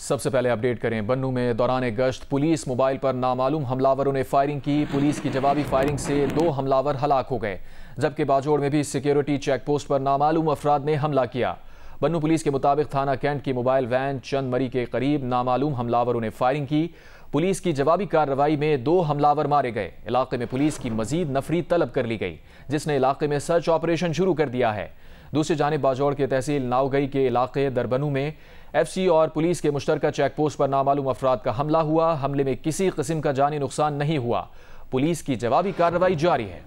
सबसे पहले अपडेट करें। बन्नू में दौरान गश्त पुलिस मोबाइल पर नामालूम हमलावरों ने फायरिंग की। पुलिस की जवाबी फायरिंग से 2 हमलावर हलाक हो गए, जबकि बाजोड़ में भी सिक्योरिटी चेक पोस्ट पर नामालूम अफराद ने हमला किया। बन्नू पुलिस के मुताबिक थाना कैंट की मोबाइल वैन चंदमरी के करीब नामालूम हमलावरों ने फायरिंग की। पुलिस की जवाबी कार्रवाई में 2 हमलावर मारे गए। इलाके में पुलिस की मजीद नफरी तलब कर ली गई, जिसने इलाके में सर्च ऑपरेशन शुरू कर दिया है। दूसरी जानिब बाजौड़ के तहसील नावगई के इलाके दरबनू में एफसी और पुलिस के मुश्तरका चेक पोस्ट पर नामालूम अफराद का हमला हुआ। हमले में किसी किस्म का जानी नुकसान नहीं हुआ। पुलिस की जवाबी कार्रवाई जारी है।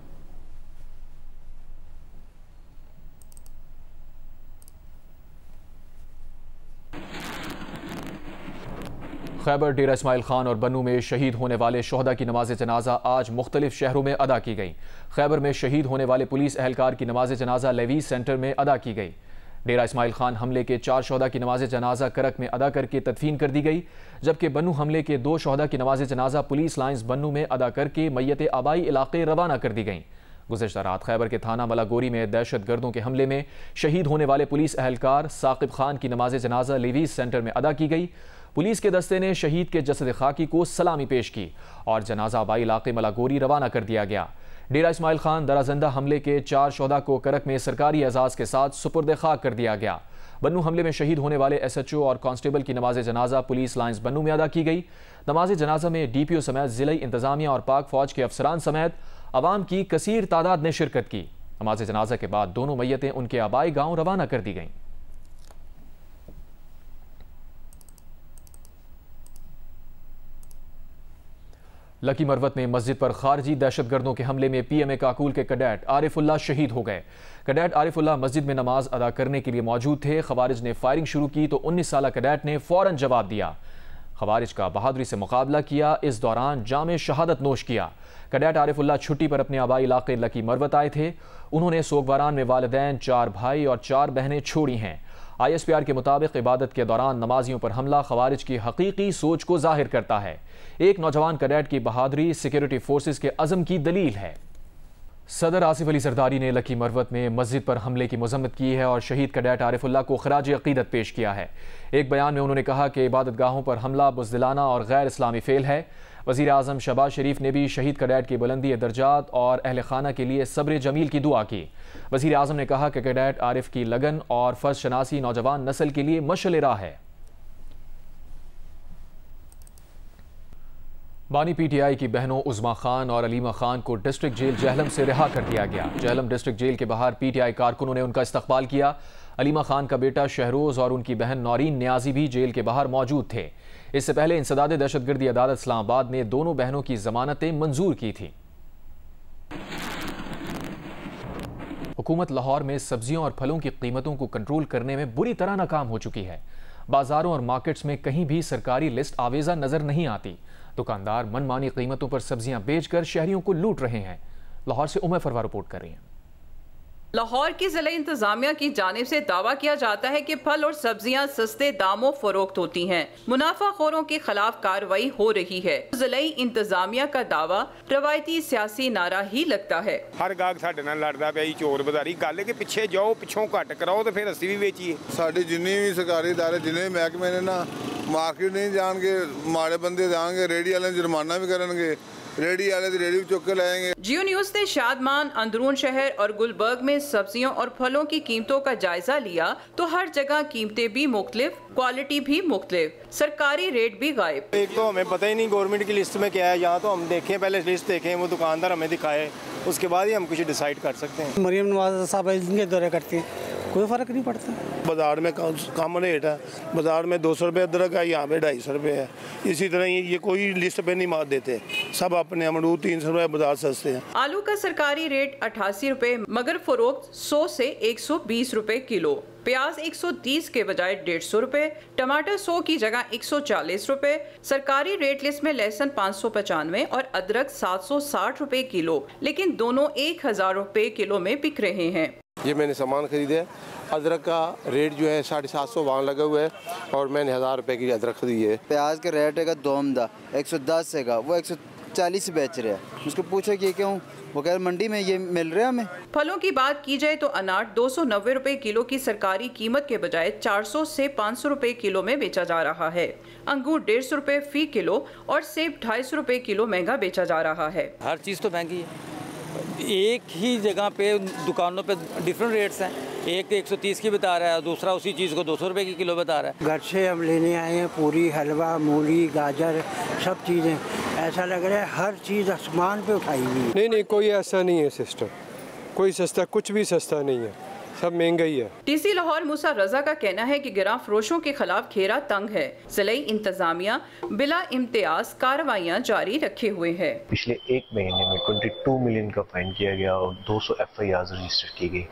खैबर, डेरा इस्माइल खान और बन्नू में शहीद होने वाले शोहदा की नमाज जनाजा आज मुख्तलिफ शहरों में अदा की गई। खैबर में शहीद होने वाले पुलिस एहलकार की नमाज जनाजा लेवीज सेंटर में अदा की गई। डेरा इस्माइल खान हमले के 4 शोहदा की नमाज जनाजा करक में अदा करके तदफीन कर दी गई, जबकि बन्नू हमले के 2 शोहदा की नमाज जनाजा पुलिस लाइन्स बन्नू में अदा करके मैयत आबाई इलाके रवाना कर दी गई। गुज़श्ता रात खैबर के थाना मलागोरी में दहशत गर्दों के हमले में शहीद होने वाले पुलिस एहलकार साकिब खान की नमाज जनाजा लेवीज सेंटर में अदा की गई। पुलिस के दस्ते ने शहीद के जसद खाकी को सलामी पेश की और जनाजा आबाई इलाके मलागोरी रवाना कर दिया गया। डेरा इस्माइल खान दराजंदा हमले के 4 शोहदा को करक में सरकारी एजाज के साथ सुपुर्द खाक कर दिया गया। बन्नू हमले में शहीद होने वाले SHO और कांस्टेबल की नमाज जनाजा पुलिस लाइन्स बन्नू में अदा की गई। नमाज जनाजा में DPO समेत जिला इंतजामिया और पाक फौज के अफसरान समेत अवाम की कसीर तादाद ने शिरकत की। नमाज जनाजा के बाद दोनों मैयतें उनके आबाई गांव रवाना कर दी गईं। लकी मरवत में मस्जिद पर खारजी दहशतगर्दों के हमले में PMA काकूल के कैडेट आरिफुल्लाह शहीद हो गए। कैडेट आरिफुल्लाह मस्जिद में नमाज अदा करने के लिए मौजूद थे। खवारिज ने फायरिंग शुरू की तो 19 साला कैडेट ने फौरन जवाब दिया। खवारिज का बहादुरी से मुकाबला किया। इस दौरान जामे शहादत नोश किया। कैडेट आरिफुल्लाह छुट्टी पर अपने आबाई इलाके लकी मरवत आए थे। उन्होंने सोगवारान में वालिदैन, 4 भाई और 4 बहनें छोड़ी हैं। ISPR के मुताबिक इबादत के दौरान नमाजियों पर हमला खवारिज की हकीकी सोच को जाहिर करता है। एक नौजवान कैडेट की बहादुरी सिक्योरिटी फोर्सेस के अज़म की दलील है। सदर आसिफ अली सरदारी ने लकी मरवत में मस्जिद पर हमले की मजम्मत की है और शहीद कैडेट आरिफुल्लाह को खराज अकीदत पेश किया है। एक बयान में उन्होंने कहा कि इबादत गाहों पर हमला बुज़दिलाना और गैर इस्लामी फेल है। वज़ीर आज़म शहबाज शरीफ ने भी शहीद कैडेट की बुलंदी दर्जात और अहल खाना के लिए सब्र जमील की दुआ की। वज़ीर आज़म ने कहा कि कैडेट आरिफ की लगन और फ़र्ज शनासी नौजवान नस्ल के लिए मशअल राह है। बानी PTI की बहनों उज़मा खान और अलीमा खान को डिस्ट्रिक्ट जेल जहलम से रिहा कर दिया गया। जहलम डिस्ट्रिक्ट जेल के बाहर PTI कारकुनों ने उनका इस्तकबाल किया। अलीमा खान का बेटा शहरोज़ और उनकी बहन नौरीन न्याजी भी जेल के बाहर मौजूद थे। इससे पहले इंसदाद दहशतगर्दी अदालत इस्लामाबाद ने दोनों बहनों की जमानतें मंजूर की थी। हुकूमत लाहौर में सब्जियों और फलों की कीमतों को कंट्रोल करने में बुरी तरह नाकाम हो चुकी है। बाजारों और मार्केट्स में कहीं भी सरकारी लिस्ट आवेजा नजर नहीं आती। दुकानदार मनमानी कीमतों पर सब्जियां बेचकर शहरियों को लूट रहे हैं। लाहौर से उमर फरवा रिपोर्ट कर रही हैं। लाहौर की जिला इंतजामिया की जानिब से दावा किया जाता है कि फल और सब्जियां सस्ते दामों फरोख्त होती हैं। मुनाफाखोरों के खिलाफ कार्रवाई हो रही है। जिला इंतजामिया का दावा रवायती सियासी नारा ही लगता है। हर गाहक साडे नाल लड़दा पिया चोर बजारी गल है कि पिछे जाओ पिछों घट कराओ तो फिर असीं भी बेचीए। साडे जिन्ने भी सरकारी इदारे जिन्ने महकमे ने ना मार्केट नहीं जाएंगे, माड़े बंदे जाएंगे, रेडी वाले जुर्माना भी करेंगे, रेडी वाले तो रेडी चुक के लाएंगे। जियो न्यूज़ ने शादमान, अंदरून शहर और गुलबर्ग में सब्जियों और फलों की कीमतों का जायजा लिया तो हर जगह कीमतें भी मुख्तलिफ, क्वालिटी भी मुख्तलिफ, सरकारी रेट भी गायब। एक तो हमें पता ही नहीं गवर्नमेंट की लिस्ट में क्या है। यहाँ तो हम देखें, पहले लिस्ट देखें, वो दुकानदार हमें दिखाए, उसके बाद ही हम कुछ डिसाइड कर सकते हैं। मरियम नवाज साहब इनके दौरे करते हैं, कोई फर्क नहीं पड़ता। बाजार में कम रेट है, बाजार में 200 रुपये अदरक है, यहाँ पे 250 रुपये है। इसी तरह ये कोई लिस्ट पे नहीं मार देते, सब अपने अमरूद 300 रुपये बाजार सस्ते हैं। आलू का सरकारी रेट 88 रुपये मगर फरोख्त 100 से 120 रुपये किलो। प्याज 130 के बजाय 150 रुपये, टमाटर 100 की जगह 140 रुपये। सरकारी रेट लिस्ट में लहसुन 595 और अदरक 760 रुपये किलो, लेकिन दोनों 1000 रुपये किलो में बिक रहे हैं। ये मैंने सामान खरीदे, अदरक का रेट जो है 750 वहाँ लगा हुआ है और मैंने 1000 रुपये की अदरक खरीदी है। प्याज का रेट है दोमदा 110 है, वो 40 बेच रहा है। उसको पूछा कि क्यों, वो कह मंडी में ये मिल रहा है हमें। फलों की बात की जाए तो अनार 290 रुपए किलो की सरकारी कीमत के बजाय 400 से 500 रुपए किलो में बेचा जा रहा है। अंगूर 150 रुपए फी किलो और सेब 250 रुपए किलो महंगा बेचा जा रहा है। हर चीज़ तो महंगी है, एक ही जगह पे दुकानों पे डिफरेंट रेट्स हैं। एक 130 की बता रहा है, दूसरा उसी चीज़ को 200 रुपए की किलो बता रहा है। घर से हम लेने आए हैं पूरी, हलवा, मूली, गाजर, सब चीज़ें। ऐसा लग रहा है हर चीज़ आसमान पे उठाई हुई। नहीं, कोई ऐसा नहीं है सिस्टम, कोई सस्ता, कुछ भी सस्ता नहीं है, सब महंगा ही है। टीसी लाहौर मूसा रजा का कहना है कि गिरां फरोशों के खिलाफ घेरा तंग है। ज़िले इंतजामिया बिला इम्तियाज कार्रवाइयाँ जारी रखे हुए है। पिछले एक महीने में 22 मिलियन का फाइन किया गया और 200 FIRs रजिस्टर की गई।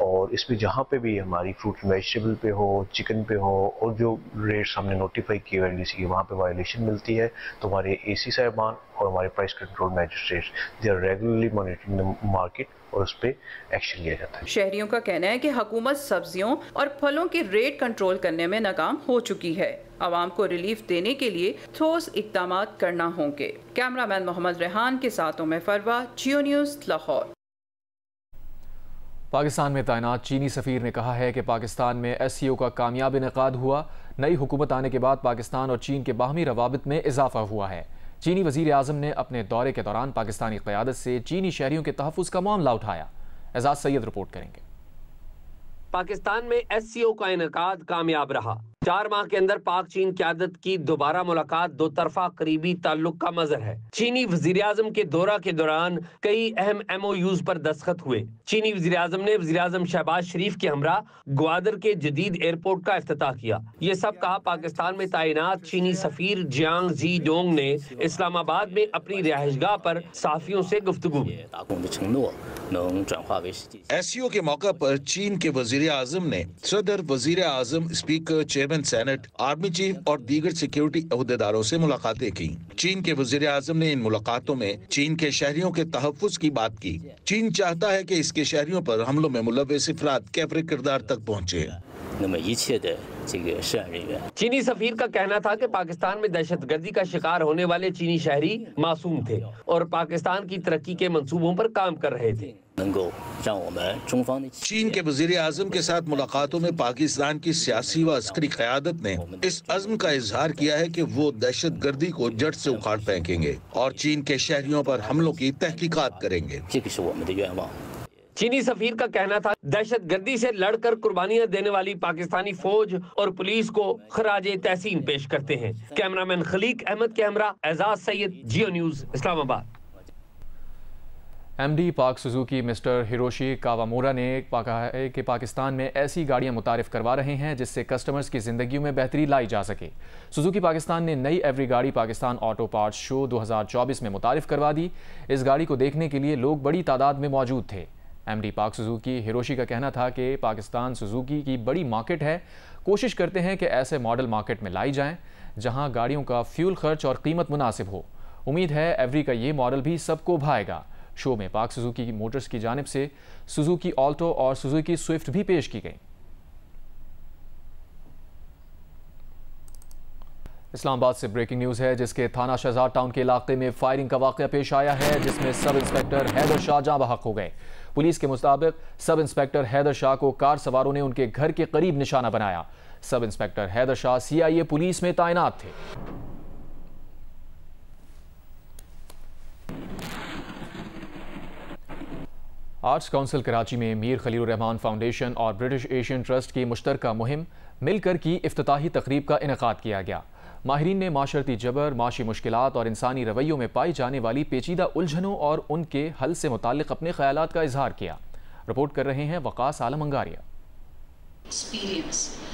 और इसमें जहाँ पे भी हमारी फ्रूट एंड वेजिटेबल पे हो, चिकन पे हो, और जो रेट्स हमने नोटिफाई किए हुए की वहाँ पे वायलेशन मिलती है, तो हमारे AC साहिबान और हमारे price control magistrate they are regularly monitoring the market और उस पर एक्शन लिया जाता है। शहरियों का कहना है कि हुकूमत सब्जियों और फलों के रेट कंट्रोल करने में नाकाम हो चुकी है। आवाम को रिलीफ देने के लिए ठोस इक़दाम करना होंगे। कैमरामैन मोहम्मद रेहान के साथ उमर फरवा, जियो न्यूज़, लाहौर। पाकिस्तान में तैनात चीनी सफ़ीर ने कहा है कि पाकिस्तान में SCO का कामयाब इनेकाद हुआ। नई हुकूमत आने के बाद पाकिस्तान और चीन के बाहमी रवाबित में इजाफा हुआ है। चीनी वज़ीर आज़म ने अपने दौरे के दौरान पाकिस्तानी क़यादत से चीनी शहरियों के तहफ़्फ़ुज़ का मामला उठाया। एजाज सैयद रिपोर्ट करेंगे। पाकिस्तान में SCO का इनेकाद कामयाब रहा। 4 माह के अंदर पाक चीन क़यादत की दोबारा मुलाकात दो तरफा करीबी ताल्लुक का मज़हर है। चीनी वज़ीर आज़म के दौरा के दौरान कई अहम MOUs पर दस्तखत हुए। चीनी वज़ीर आज़म ने वज़ीर आज़म शहबाज शरीफ के हमरा ग्वादर के जदीद एयरपोर्ट का इफ्तिताह किया। ये सब कहा पाकिस्तान में तैनात चीनी सफ़ीर जियांग जी डोंग ने इस्लामाबाद में अपनी रिहाइशगाह पर सहाफ़ियों से गुफ्तगू। SCO के मौका पर चीन के वज़ीर आज़म ने सदर, वज़ीर आज़म, speaker, chairman senate, army chief और दीगर सिक्योरिटी अहदेदारों से मुलाकातें की। चीन के वज़ीर आज़म ने इन मुलाकातों में चीन के शहरियों के तहफ़्फ़ुज़ की बात की। चीन चाहता है कि इसके शहरियों पर हमलों में मुलव्वस अफराद कैफरे किरदार तक पहुँचे। चीनी सफीर का कहना था कि पाकिस्तान में दहशतगर्दी का शिकार होने वाले चीनी शहरी मासूम थे और पाकिस्तान की तरक्की के मंसूबों पर काम कर रहे थे। चीन के वज़ीर आज़म के साथ मुलाकातों में पाकिस्तान की सियासी व अस्करी क़यादत ने इस अज़्म का इजहार किया है कि वो दहशतगर्दी को जड़ से उखाड़ फेंकेंगे और चीन के शहरियों पर हमलों की तहकीकात करेंगे। चीनी सफीर का कहना था दहशतगर्दी से लड़कर कुर्बानियां देने वाली पाकिस्तानी फौज और पुलिस को खराजे तहसीन पेश करते हैं। कैमरामैन खलीक अहमद के हमरा एजाज सैयद, जियो न्यूज़, इस्लामाबाद। MD पाक सुजुकी मिस्टर हिरोशी कावामोरा ने कहा है कि पाकिस्तान में ऐसी गाड़ियां मुतारिफ करवा रहे हैं जिससे कस्टमर्स की ज़िंदगियों में बेहतरी लाई जा सके। सुजुकी पाकिस्तान ने नई एवरी गाड़ी पाकिस्तान ऑटो पार्ट्स शो 2024 में मुतारिफ करवा दी। इस गाड़ी को देखने के लिए लोग बड़ी तादाद में मौजूद थे। MD पाक सुजुकी हिरोशी का कहना था कि पाकिस्तान सुजुकी की बड़ी मार्केट है। कोशिश करते हैं कि ऐसे मॉडल मार्केट में लाई जाएं जहां गाड़ियों का फ्यूल खर्च और कीमत मुनासिब हो। उम्मीद है एवरी का ये मॉडल भी सबको भाएगा। शो में पाक सुजुकी मोटर्स की जानिब से सुजुकी ऑल्टो और सुजुकी स्विफ्ट भी पेश की गई। इस्लामाबाद से ब्रेकिंग न्यूज़ है, जिसके थाना शहजाद टाउन के इलाके में फायरिंग का वाक़या पेश आया है, जिसमें सब इंस्पेक्टर हैदर शाह जाँ बहक हो गए। पुलिस के मुताबिक सब इंस्पेक्टर हैदर शाह को कार सवारों ने उनके घर के करीब निशाना बनाया। Sub inspector Haider Shah CIA police में तैनात थे। आर्ट्स काउंसिल कराची में मीर खलील रहमान फाउंडेशन और ब्रिटिश एशियन ट्रस्ट की मुश्तरका मुहिम मिलकर की इफ्तिताही तकरीब का इनेकाद किया गया। माहिरीन ने माशरती जबर, माशी मुश्किलात और इंसानी रवैयों में पाई जाने वाली पेचीदा उलझनों और उनके हल से मुताल्लिक अपने ख्यालात का इजहार किया। रिपोर्ट कर रहे हैं वकास आलम अंगारिया।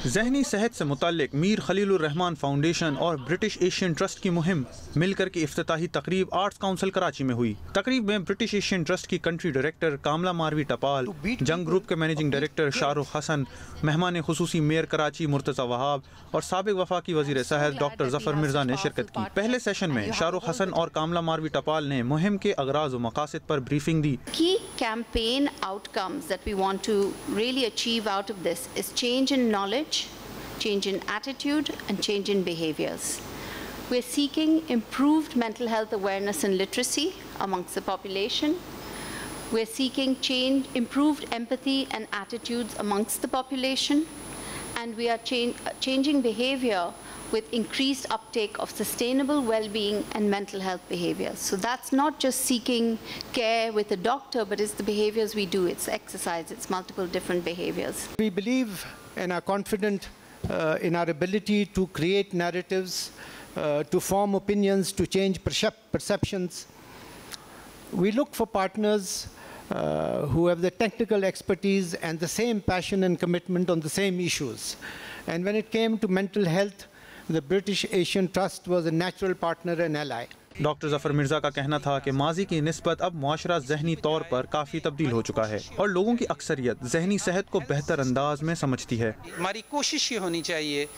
ज़हनी सेहत से मुताल्लिक मीर खलील रहमान फाउंडेशन और ब्रिटिश एशियन ट्रस्ट की मुहिम मिलकर की इफ्तिताही तकरीब आर्ट्स काउंसिल कराची में हुई। तकरीब में ब्रिटिश एशियन ट्रस्ट की कंट्री डायरेक्टर कामला मारवी टपाल, जंग ग्रुप के मैनेजिंग डायरेक्टर शाहरुख हसन, मेहमान खुसूसी मेयर कराची मुर्तज़ा वहाब और साबिक वफाकी वज़ीर सेहत डॉक्टर जफर मिर्जा ने शिरकत की। पहले सेशन में शाहरुख हसन और कामला मारवी टपाल ने मुहिम के अगराज व मकासद पर briefing the. Key campaign outcomes that we want to really achieve out of this is change in knowledge, change in attitude and change in behaviors. We're seeking improved mental health awareness and literacy amongst the population. We're seeking improved empathy and attitudes amongst the population. And we are changing behavior with increased uptake of sustainable well-being and mental health behaviors. So that's not just seeking care with a doctor, but it's the behaviors we do. It's exercise, it's multiple different behaviors. We believe and are confident in our ability to create narratives, to form opinions, to change perceptions. We look for partners who have the technical expertise and the same passion and commitment on the same issues. And when it came to mental health, the British Asian Trust was a natural partner and ally. Doctor Zafar Mirza का कहना था कि माजी की निस्बत अब मुआशरा जहनी तौर पर काफ़ी तब्दील हो चुका है और लोगों की अक्सरियत जहनी सेहत को बेहतर अंदाज में समझती है। हमारी कोशिश ये होनी चाहिए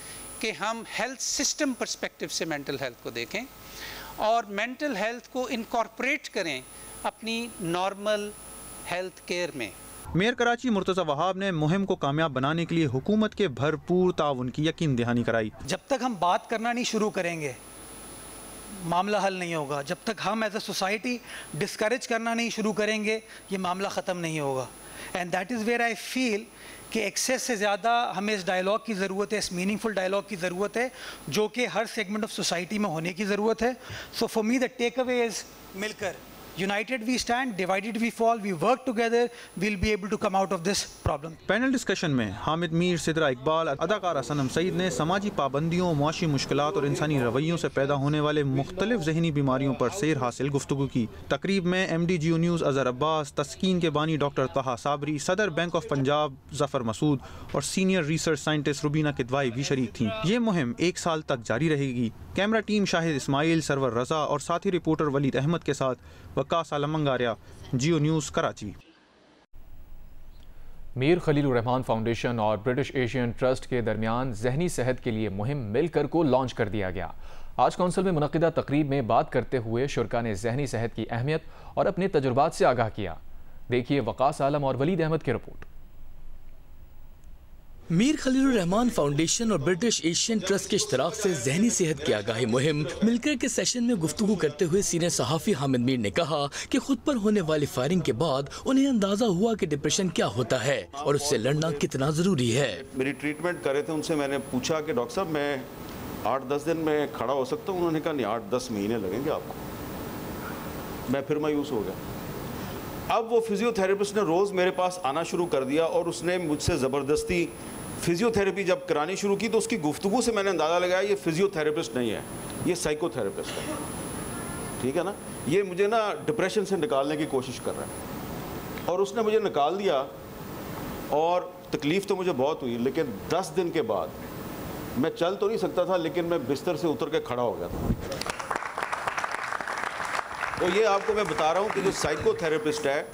कि हम हेल्थ सिस्टम पर्सपेक्टिव से मेंटल हेल्थ को देखें और मेंटल हेल्थ को इनकॉर्पोरेट करें अपनी नॉर्मल हेल्थ केयर में। मेयर कराची मुर्तज़ा वहाब ने मुहिम को कामयाब बनाने के लिए हुकूमत के भरपूर ताउन की यकीन दहानी कराई। जब तक हम बात करना नहीं शुरू करेंगे मामला हल नहीं होगा। जब तक हम एज अ सोसाइटी डिस्करेज करना नहीं शुरू करेंगे ये मामला ख़त्म नहीं होगा। And that is where I feel कि एक्सेस से ज़्यादा हमें इस डायलॉग की ज़रूरत है, इस मीनिंगफुल डायलॉग की ज़रूरत है जो कि हर सेगमेंट ऑफ सोसाइटी में होने की ज़रूरत है। So for me the takeaway is मिलकर United we stand, divided we fall. We work together. We'll be able to come out of this problem. Panel discussion में हामिद मीर, सिद्रा इकबाल, अदाकारा सनम सईद ने समाजी पाबंदियों, मुआशी मुश्किलात और इंसानी रवैयों से पैदा होने वाले मुख्तलिफ जहनी बीमारियों पर सैर हासिल गुफ्तगू की। तकरीब में MD GO news Azhar Abbas, Taskeen के बानी डॉक्टर तहा साबरी, सदर बैंक ऑफ पंजाब जफर मसूद और senior research scientist Rubina Kidwai भी शरीक थीं। ये मुहिम 1 साल तक जारी रहेगी। कैमरा टीम शाहिद इस्माइल, सरवर रजा और साथी रिपोर्टर वलीद अहमद के साथ Waqas Alam Mangaria, GO news Karachi. Mir Khalilur Rahman foundation और ब्रिटिश एशियन ट्रस्ट के दरमियान जहनी सेहत के लिए मुहिम मिलकर को लॉन्च कर दिया गया। आज कौंसिल में मुनक्किदा तकरीब में बात करते हुए शुरका ने जहनी सेहत की अहमियत और अपने तजुर्बात से आगाह किया। देखिए वकास आलम और वलीद अहमद की रिपोर्ट। मीर खलीलुर रहमान फाउंडेशन और ब्रिटिश एशियन ट्रस्ट के इश्तराक से जहनी सेहत की आगाही मुहिम मिलकर के सेशन में गुफ्तगू करते हुए सीनियर सहाफ़ी हामिद मीर ने कहा कि खुद पर होने वाली फायरिंग के बाद उन्हें अंदाजा हुआ कि डिप्रेशन क्या होता है और उससे लड़ना कितना जरूरी है। मेरी ट्रीटमेंट कर रहे थे, उनसे मैंने पूछा कि डॉक्टर साहब मैं 8-10 दिन में खड़ा हो सकता हूँ? उन्होंने कहा नहीं, 8-10 महीने लगेंगे आपको। मैं फिर मायूस हो गया। अब वो फिजियोथेरेपिस्ट ने रोज़ मेरे पास आना शुरू कर दिया और उसने मुझसे ज़बरदस्ती फिजियोथेरेपी जब करानी शुरू की तो उसकी गुफ्तगू से मैंने अंदाज़ा लगाया ये फिजियोथेरेपिस्ट नहीं है, ये साइकोथेरेपिस्ट है। ठीक है ना, ये मुझे ना डिप्रेशन से निकालने की कोशिश कर रहा है। और उसने मुझे निकाल दिया और तकलीफ़ तो मुझे बहुत हुई, लेकिन 10 दिन के बाद मैं चल तो नहीं सकता था, लेकिन मैं बिस्तर से उतर के खड़ा हो गया था। तो ये आपको मैं बता रहा हूँ कि जो साइकोथेरेपिस्ट है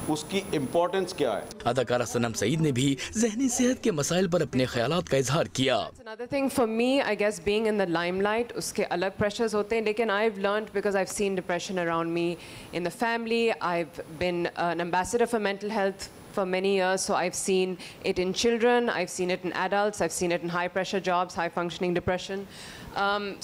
उसकी इम्पोर्टेंस क्या है। अदाकारा सनम सईद ने भी जहनी सेहत के मसाइल पर अपने ख्यालात का इजहार किया। Another thing for me, I guess, being in the limelight, उसके अलग pressures होते हैं, लेकिन I've learned because I've seen depression around me in the family. I've been an ambassador for mental health for many years, so I've seen it in children, I've seen it in adults, I've seen it in high pressure jobs, high functioning depression.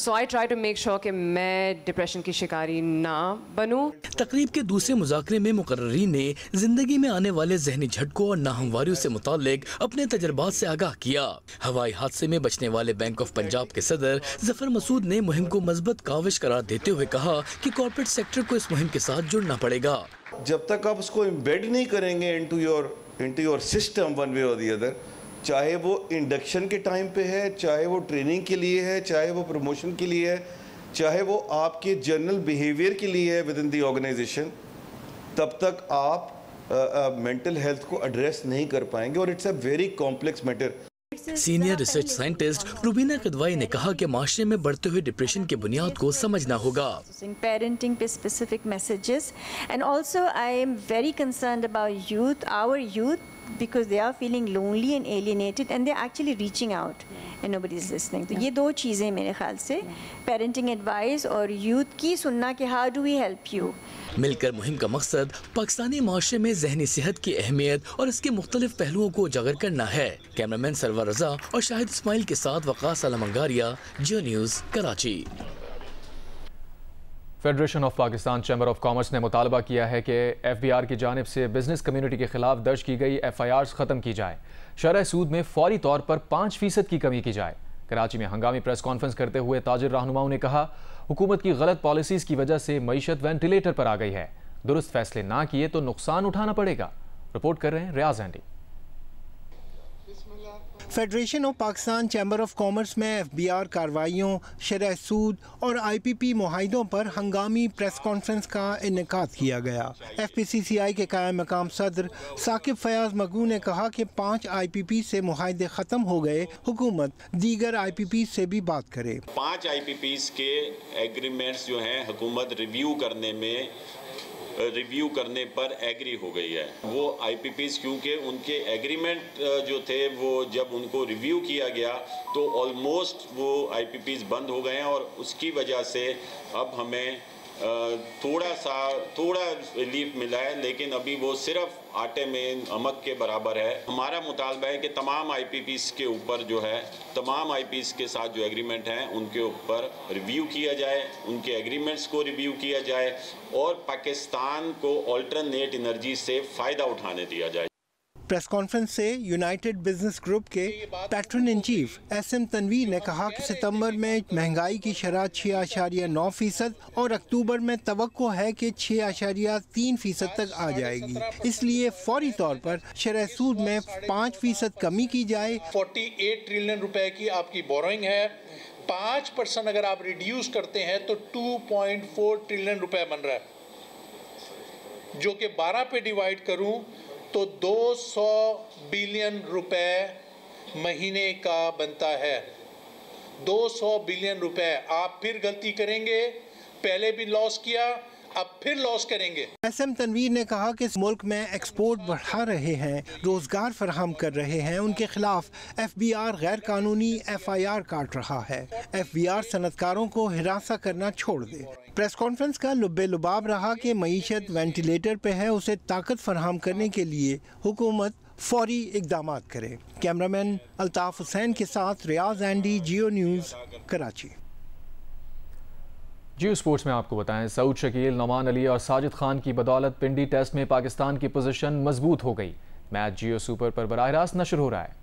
So I try to make sure कि मैं depression की शिकारी ना बनूं। तकरीब के दूसरे मुज़ाकरे में मुकर्रीन ने जिंदगी में आने वाले जहनी झटकों और नाहमवारियों से मुताल्लिक अपने तजर्बात से आगाह किया। हवाई हादसे में बचने वाले बैंक ऑफ पंजाब के सदर जफर मसूद ने मुहिम को मजबूत काविश करार देते हुए कहा कि कॉर्पोरेट सेक्टर को इस मुहिम के साथ जुड़ना पड़ेगा। जब तक आप उसको एम्बेड नहीं करेंगे into your system one way और दी अदर, चाहे वो इंडक्शन के टाइम पे है, चाहे वो ट्रेनिंग के लिए है, चाहे वो प्रमोशन के लिए है, चाहे वो आपके जनरल बिहेवियर के लिए है विद इन दी ऑर्गेनाइजेशन, तब तक आप मेंटल हेल्थ को एड्रेस नहीं कर पाएंगे और it's a very complex matter. Senior research scientist Rubina Kidwai ने कहा कि माशरे में बढ़ते हुए डिप्रेशन की बुनियाद को समझना होगा। पेरेंटिंग पे specific messages and also I am very concerned about youth, our youth because they are feeling lonely and alienated and they're actually reaching out and nobody is listening. तो ये दो चीज़ें मेरे ख्याल से parenting advice और youth की सुनना कि how do we help you. मिलकर मुहिम का मकसद पाकिस्तानी माशरे में जहनी सेहत की अहमियत और इसके मुख्तलिफ पहलुओं को उजागर करना है। कैमरामैन सरवर रजा और शाहिद इस्माइल के साथ Waqas Alam Angaria, Geo news, Karachi. Federation of Pakistan chamber of commerce ने मुतालबा किया है कि FBR की जानिब से बिजनेस कम्युनिटी के खिलाफ दर्ज की गई FIRs ख़त्म की जाए। शरह सूद में फौरी तौर पर 5% की कमी की जाए। कराची में हंगामी प्रेस कॉन्फ्रेंस करते हुए ताजिर रहनुमाओं ने कहा, हुकूमत की गलत पॉलिसीज़ की वजह से मईशत वेंटिलेटर पर आ गई है। दुरुस्त फैसले ना किए तो नुकसान उठाना पड़ेगा। रिपोर्ट कर रहे हैं रियाज एंडी। Federation of Pakistan chamber of commerce में FBR कार्रवाइयों, शरह सूद और IPP मुआहिदों पर हंगामी प्रेस कॉन्फ्रेंस का इनेकाद किया गया। FPCCI के कायम मकाम सदर साकिब फयाज मगू ने कहा कि 5 IPP से मुआहिदे ख़त्म हो गए, हुकूमत दीगर IPP से भी बात करे। 5 IPPs के एग्रीमेंट्स जो हैं हुकूमत रिव्यू करने पर एग्री हो गई है। वो IPPs क्योंकि उनके एग्रीमेंट जो थे वो जब उनको रिव्यू किया गया तो ऑलमोस्ट वो IPPs बंद हो गए हैं और उसकी वजह से अब हमें थोड़ा रिलीफ मिला है, लेकिन अभी वो सिर्फ आटे में नमक के बराबर है। हमारा मुतालबा है कि तमाम IPPs के ऊपर जो है, तमाम IPPs के साथ जो एग्रीमेंट हैं उनके ऊपर रिव्यू किया जाए, उनके एग्रीमेंट्स को रिव्यू किया जाए और पाकिस्तान को अल्टरनेट एनर्जी से फ़ायदा उठाने दिया जाए। प्रेस कॉन्फ्रेंस से यूनाइटेड बिजनेस ग्रुप के patron in chief SM Tanveer ने कहा कि सितंबर में महंगाई की शरह 6.9% और अक्टूबर में तवक्को है कि 6.3% तक आ जाएगी। इसलिए फौरी तौर पर शरह सूद में 5% कमी की जाए। 48 ट्रिलियन रुपए की आपकी बोरोइंग है, 5% अगर आप रिड्यूस करते हैं तो 2.4 ट्रिलियन रुपए बन रहा है, जो कि 12 पे डिवाइड करूं तो 200 बिलियन रुपए महीने का बनता है। 200 बिलियन रुपए। आप फिर गलती करेंगे, पहले भी लॉस किया, अब फिर लॉस करेंगे। SM तनवीर ने कहा कि इस मुल्क में एक्सपोर्ट बढ़ा रहे हैं, रोजगार फराहम कर रहे हैं, उनके खिलाफ FBR गैर कानूनी FIR काट रहा है। FBR सनतकारों को हिरासा करना छोड़ दे। प्रेस कॉन्फ्रेंस का लुब्बे लुबाब रहा कि मईशत वेंटिलेटर पे है, उसे ताकत फराहम करने के लिए हुकूमत फौरी इकदाम करे। कैमरामैन अल्ताफ हुसैन के साथ रियाज एंडी, जियो न्यूज़, कराची। जियो स्पोर्ट्स में आपको बताएं, सऊद शकील, नौमान अली और साजिद खान की बदौलत पिंडी टेस्ट में पाकिस्तान की पोजीशन मजबूत हो गई। मैच जियो सुपर पर बराह रास्त नशर हो रहा है।